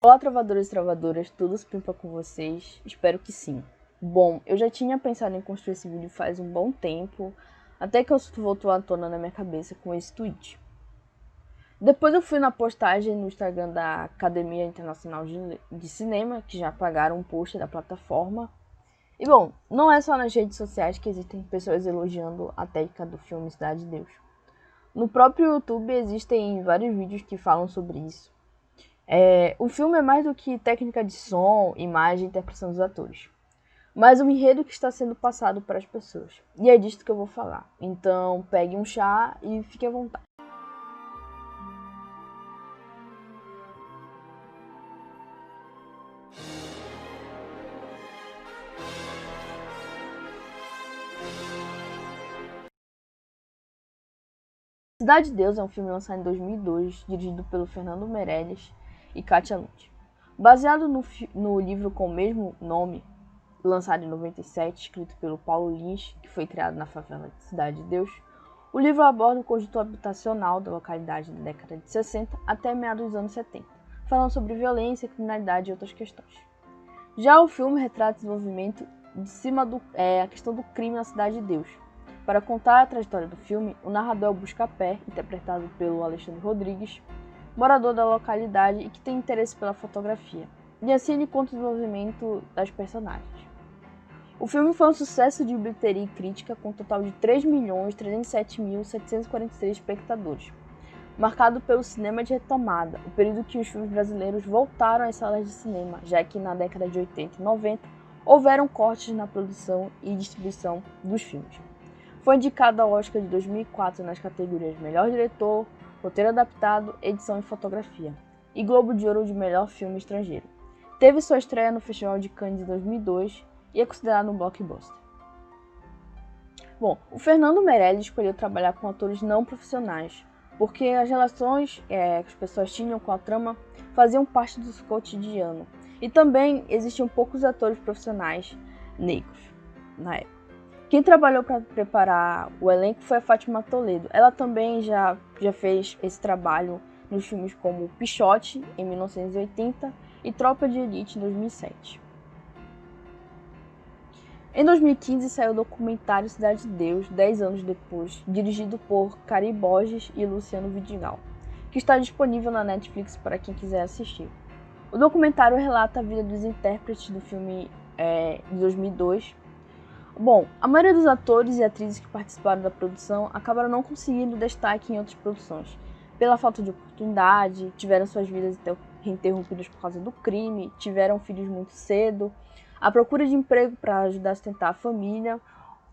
Olá, trovadores e travadoras, tudo se pimpa com vocês? Espero que sim. Bom, eu já tinha pensado em construir esse vídeo faz um bom tempo, até que eu voltou à tona na minha cabeça com esse tweet. Depois eu fui na postagem no Instagram da Academia Internacional de Cinema, que já pagaram um post da plataforma. E bom, não é só nas redes sociais que existem pessoas elogiando a técnica do filme Cidade de Deus. No próprio YouTube existem vários vídeos que falam sobre isso. O filme é mais do que técnica de som, imagem e interpretação dos atores, mas o enredo que está sendo passado para as pessoas. E é disso que eu vou falar. Então pegue um chá e fique à vontade. Cidade de Deus é um filme lançado em 2002, dirigido pelo Fernando Meirelles e Katia Lund. Baseado no livro com o mesmo nome, lançado em 97, escrito pelo Paulo Lins, que foi criado na favela de Cidade de Deus, o livro aborda o conjunto habitacional da localidade da década de 60 até meados dos anos 70, falando sobre violência, criminalidade e outras questões. Já o filme retrata o desenvolvimento de cima a questão do crime na Cidade de Deus. Para contar a trajetória do filme, o narrador é o Buscapé, interpretado pelo Alexandre Rodrigues, morador da localidade e que tem interesse pela fotografia. E assim ele conta o desenvolvimento das personagens. O filme foi um sucesso de bilheteria e crítica, com um total de 3.307.743 espectadores, marcado pelo cinema de retomada, o período que os filmes brasileiros voltaram às salas de cinema, já que na década de 80 e 90 houveram cortes na produção e distribuição dos filmes. Foi indicado ao Oscar de 2004 nas categorias Melhor Diretor, Roteiro Adaptado, Edição e Fotografia, e Globo de Ouro de Melhor Filme Estrangeiro. Teve sua estreia no Festival de Cannes de 2002 e é considerado um blockbuster. Bom, o Fernando Meirelles escolheu trabalhar com atores não profissionais, porque as relações que as pessoas tinham com a trama faziam parte do seu cotidiano. E também existiam poucos atores profissionais negros na época. Quem trabalhou para preparar o elenco foi a Fátima Toledo. Ela também já fez esse trabalho nos filmes como Pichote, em 1980, e Tropa de Elite, em 2007. Em 2015 saiu o documentário Cidade de Deus, 10 anos depois, dirigido por Cari Borges e Luciano Vidigal, que está disponível na Netflix para quem quiser assistir. O documentário relata a vida dos intérpretes do filme de 2002. Bom, a maioria dos atores e atrizes que participaram da produção acabaram não conseguindo destaque em outras produções, pela falta de oportunidade, tiveram suas vidas interrompidas por causa do crime, tiveram filhos muito cedo, a procura de emprego para ajudar a sustentar a família,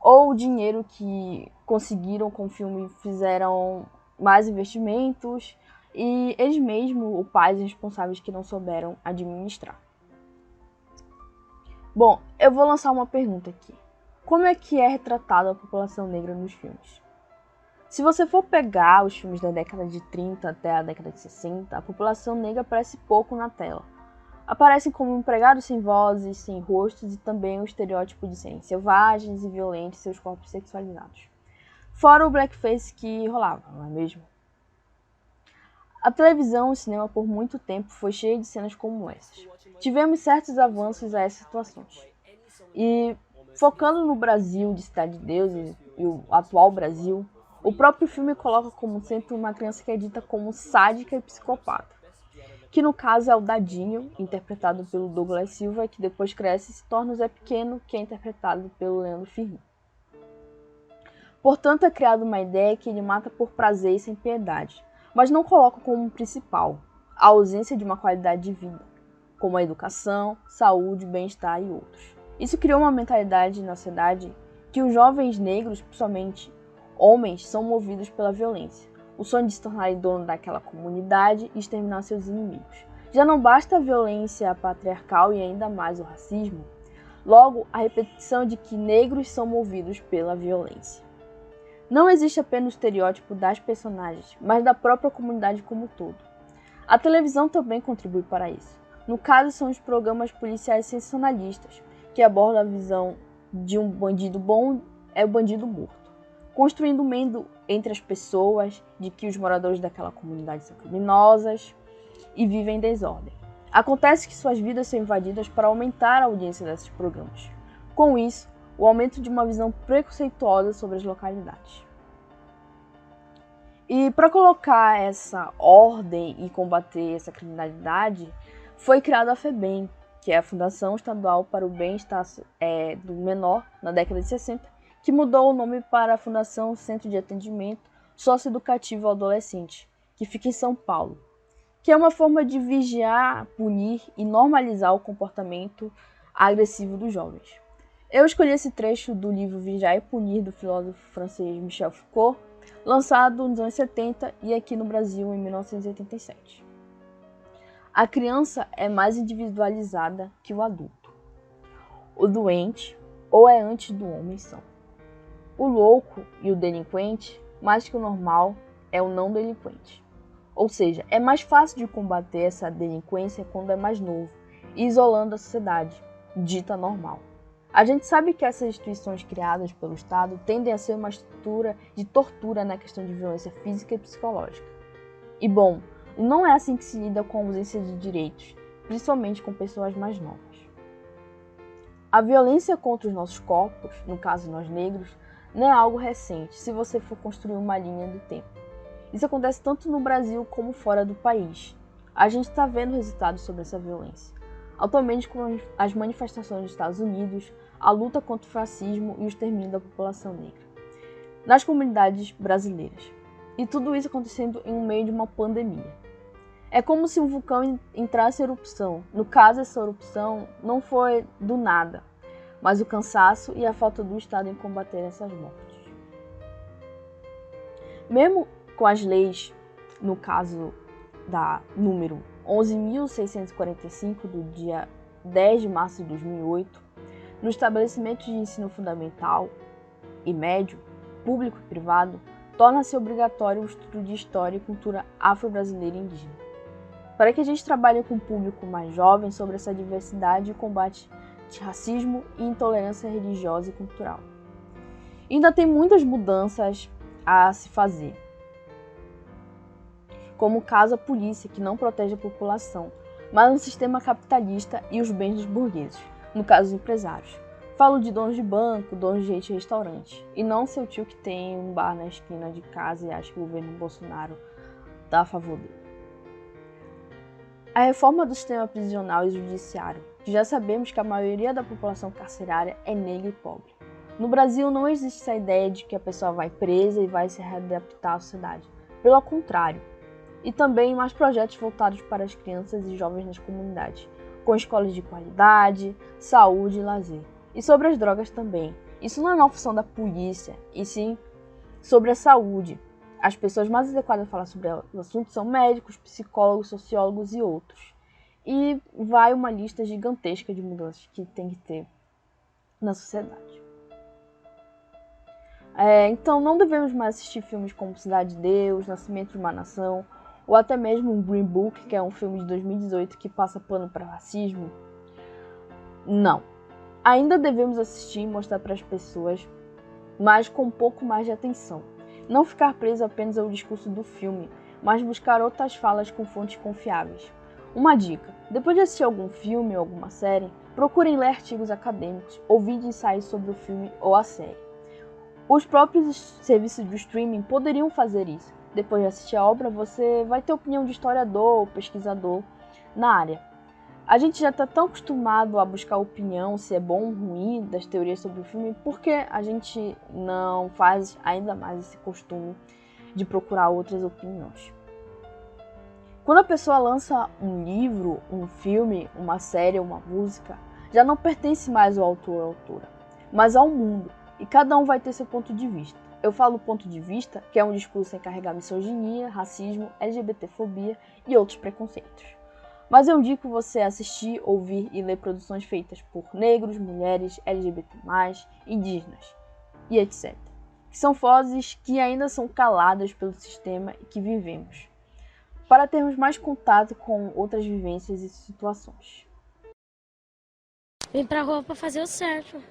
ou o dinheiro que conseguiram com o filme fizeram mais investimentos, e eles mesmos, os pais responsáveis que não souberam administrar. Bom, eu vou lançar uma pergunta aqui. Como é que é retratada a população negra nos filmes? Se você for pegar os filmes da década de 30 até a década de 60, a população negra aparece pouco na tela. Aparecem como empregados sem vozes, sem rostos e também o estereótipo de serem selvagens e violentos em seus corpos sexualizados. Fora o blackface que rolava, não é mesmo? A televisão e o cinema por muito tempo foi cheia de cenas como essas. Tivemos certos avanços a essas situações. E focando no Brasil de Cidade de Deus e o atual Brasil, o próprio filme coloca como centro uma criança que é dita como sádica e psicopata, que no caso é o Dadinho, interpretado pelo Douglas Silva, que depois cresce e se torna o Zé Pequeno, que é interpretado pelo Leandro Firmin. Portanto, é criada uma ideia que ele mata por prazer e sem piedade, mas não coloca como principal a ausência de uma qualidade de vida, como a educação, saúde, bem-estar e outros. Isso criou uma mentalidade na sociedade que os jovens negros, principalmente homens, são movidos pela violência, o sonho de se tornarem dono daquela comunidade e exterminar seus inimigos. Já não basta a violência patriarcal e ainda mais o racismo, logo a repetição de que negros são movidos pela violência. Não existe apenas o estereótipo das personagens, mas da própria comunidade como um todo. A televisão também contribui para isso. No caso, são os programas policiais sensacionalistas, que abordam a visão de um bandido bom é o bandido morto, construindo um medo entre as pessoas de que os moradores daquela comunidade são criminosas e vivem em desordem. Acontece que suas vidas são invadidas para aumentar a audiência desses programas. Com isso, o aumento de uma visão preconceituosa sobre as localidades. E para colocar essa ordem e combater essa criminalidade, foi criada a FEBEM, que é a Fundação Estadual para o Bem-Estar do Menor, na década de 60, que mudou o nome para a Fundação Centro de Atendimento Socioeducativo ao Adolescente, que fica em São Paulo, que é uma forma de vigiar, punir e normalizar o comportamento agressivo dos jovens. Eu escolhi esse trecho do livro Vigiar e Punir, do filósofo francês Michel Foucault, lançado nos anos 70 e aqui no Brasil em 1987. A criança é mais individualizada que o adulto. O doente ou é antes do homem são. O louco e o delinquente, mais que o normal, é o não delinquente. Ou seja, é mais fácil de combater essa delinquência quando é mais novo e isolando a sociedade, dita normal. A gente sabe que essas instituições criadas pelo Estado tendem a ser uma estrutura de tortura na questão de violência física e psicológica. E bom, não é assim que se lida com a ausência de direitos, principalmente com pessoas mais novas. A violência contra os nossos corpos, no caso nós negros, não é algo recente, se você for construir uma linha do tempo. Isso acontece tanto no Brasil como fora do país. A gente está vendo resultados sobre essa violência. Atualmente, com as manifestações dos Estados Unidos, a luta contra o fascismo e o extermínio da população negra nas comunidades brasileiras. E tudo isso acontecendo em meio de uma pandemia. É como se um vulcão entrasse em erupção. No caso, essa erupção não foi do nada, mas o cansaço e a falta do Estado em combater essas mortes. Mesmo com as leis, no caso da número 11.645, do dia 10 de março de 2008, no estabelecimento de ensino fundamental e médio, público e privado, torna-se obrigatório o estudo de história e cultura afro-brasileira e indígena, para que a gente trabalhe com o público mais jovem sobre essa diversidade e combate de racismo e intolerância religiosa e cultural. Ainda tem muitas mudanças a se fazer, como o caso a polícia, que não protege a população, mas um sistema capitalista e os bens dos burgueses, no caso dos empresários. Falo de donos de banco, donos de rede de restaurante, e não seu tio que tem um bar na esquina de casa e acha que o governo Bolsonaro está a favor dele. A reforma do sistema prisional e judiciário, que já sabemos que a maioria da população carcerária é negra e pobre. No Brasil não existe essa ideia de que a pessoa vai presa e vai se readaptar à sociedade. Pelo contrário. E também mais projetos voltados para as crianças e jovens nas comunidades, com escolas de qualidade, saúde e lazer. E sobre as drogas também. Isso não é uma função da polícia, e sim sobre a saúde. As pessoas mais adequadas a falar sobre o assunto são médicos, psicólogos, sociólogos e outros. E vai uma lista gigantesca de mudanças que tem que ter na sociedade. Então não devemos mais assistir filmes como Cidade de Deus, Nascimento de uma Nação, ou até mesmo um Green Book, que é um filme de 2018 que passa pano para racismo. Não. Ainda devemos assistir e mostrar para as pessoas, mas com um pouco mais de atenção. Não ficar preso apenas ao discurso do filme, mas buscar outras falas com fontes confiáveis. Uma dica: depois de assistir algum filme ou alguma série, procurem ler artigos acadêmicos ou vídeos ensaios sobre o filme ou a série. Os próprios serviços de streaming poderiam fazer isso. Depois de assistir a obra, você vai ter opinião de historiador ou pesquisador na área. A gente já está tão acostumado a buscar opinião, se é bom ou ruim, das teorias sobre o filme, porque a gente não faz ainda mais esse costume de procurar outras opiniões. Quando a pessoa lança um livro, um filme, uma série, uma música, já não pertence mais ao autor ou à autora, mas ao mundo, e cada um vai ter seu ponto de vista. Eu falo ponto de vista, que é um discurso sem carregar misoginia, racismo, LGBTfobia e outros preconceitos. Mas eu indico você assistir, ouvir e ler produções feitas por negros, mulheres, LGBT+, indígenas e etc. Que são vozes que ainda são caladas pelo sistema e que vivemos, para termos mais contato com outras vivências e situações. Vim pra rua pra fazer o certo.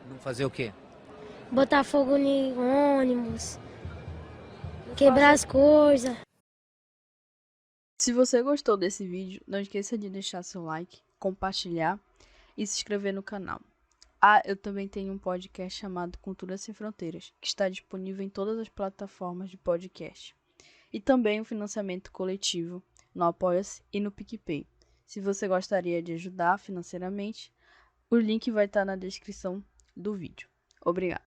Não fazer o quê? Botar fogo em ônibus, quebrar as coisas. Se você gostou desse vídeo, não esqueça de deixar seu like, compartilhar e se inscrever no canal. Eu também tenho um podcast chamado Cultura Sem Fronteiras, que está disponível em todas as plataformas de podcast. E também o financiamento coletivo no Apoia-se e no PicPay. Se você gostaria de ajudar financeiramente, o link vai estar na descrição do vídeo. Obrigada.